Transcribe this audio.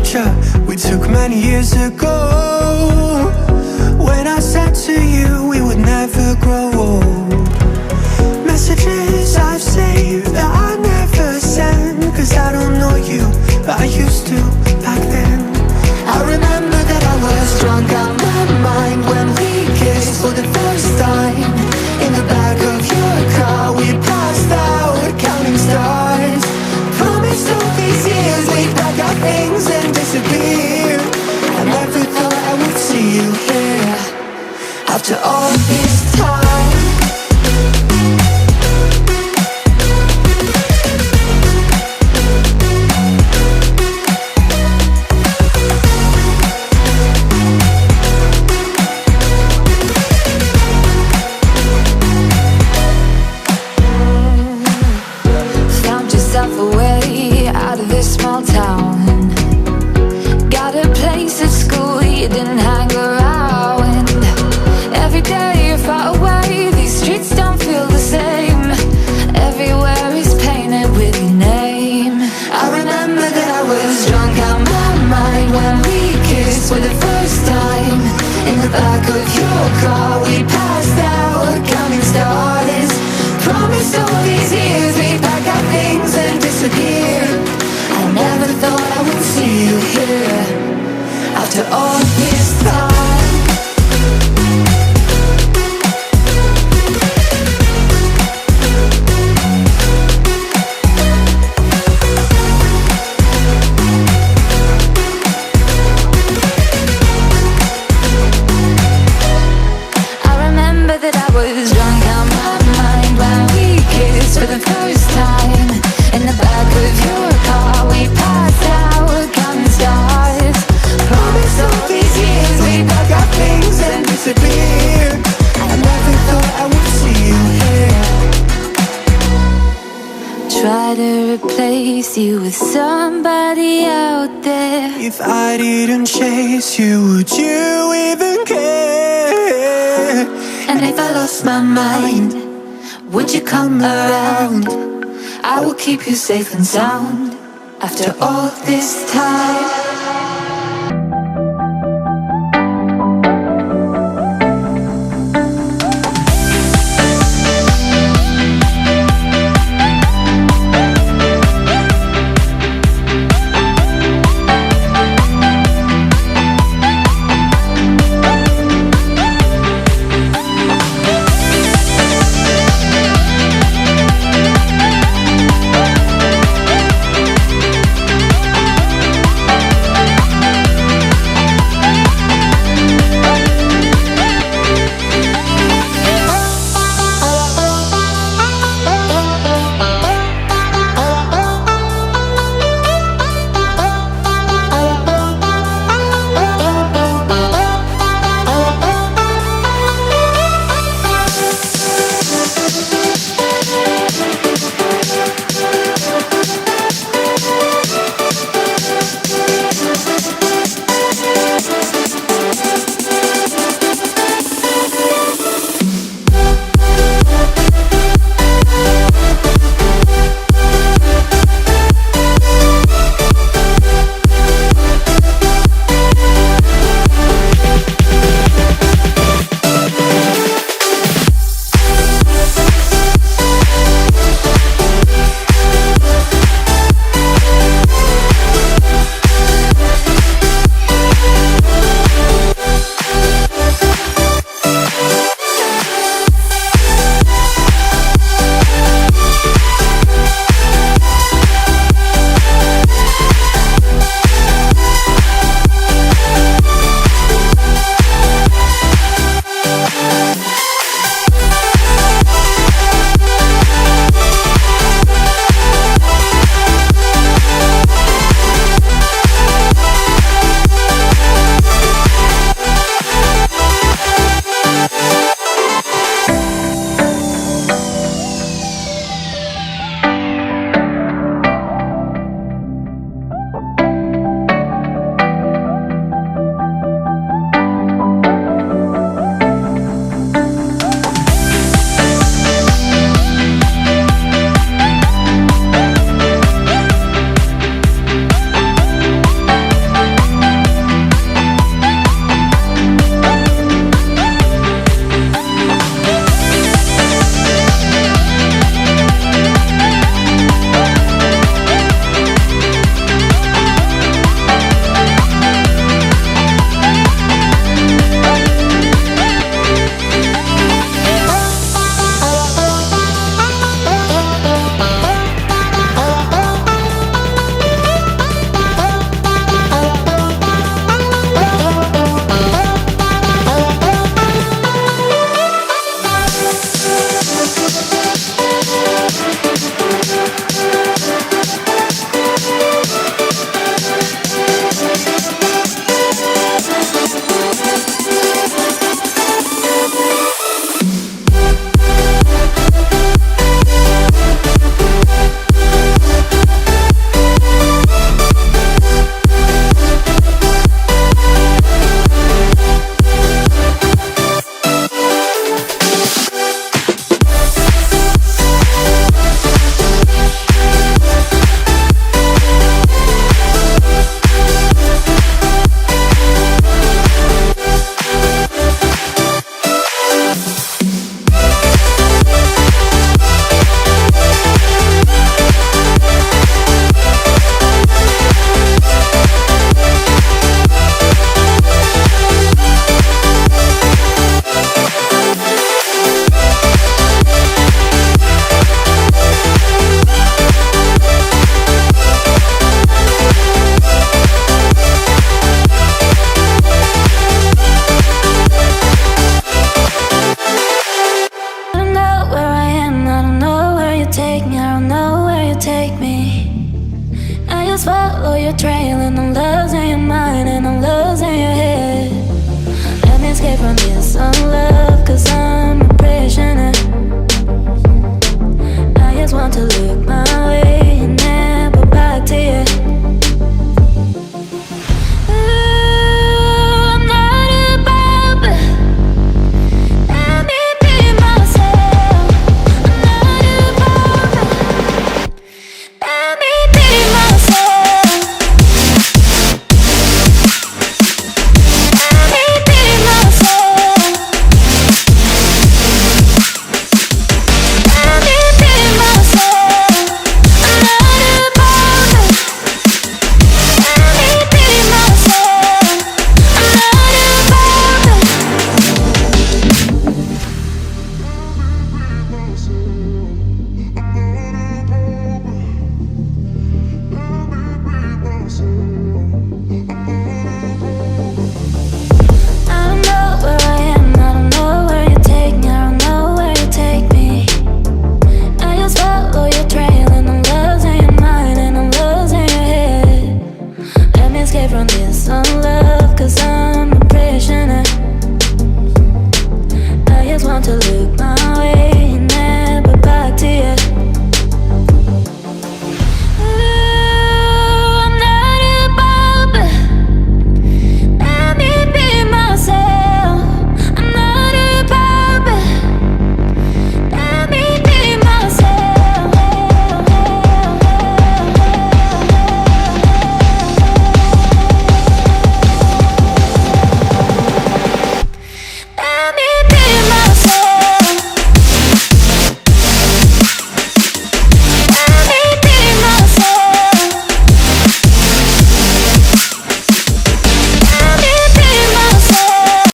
picture we took many years ago, when I said to you we would never grow old. Messages I've saved that I never send, cause I don't know you, but I used to back then. I remember that I was drunk out my mind when we kissed for the first time. In the back of your car we passed out counting stars. Promised all these years we'd pack our things and disappear. I never thought I would see you here after all this time. Away out of this small town, got a place at school you didn't hang around. Every day you're far away, these streets don't feel the same. Everywhere is painted with your name. I remember that I was drunk out my mind when we kissed for the first time. In the back of your car we passed out counting stars. Promised all these years we'd pack our things and disappear. I never thought I would see you here after all this time. I remember that I was drunk out my mind when we kissed for the first time. In the back of your car we passed out counting stars. Promised all these years we'd pack our things and disappear. I never thought I would see you here. Try to replace you with somebody out there. If I didn't chase you, would you even care? And if I lost my mind, would you come around? I will keep you safe and sound after all this time. follow your trail and I'm losing your mind and I'm losing your head. Let me escape from this love, cause I'm a prisoner. I just want to look my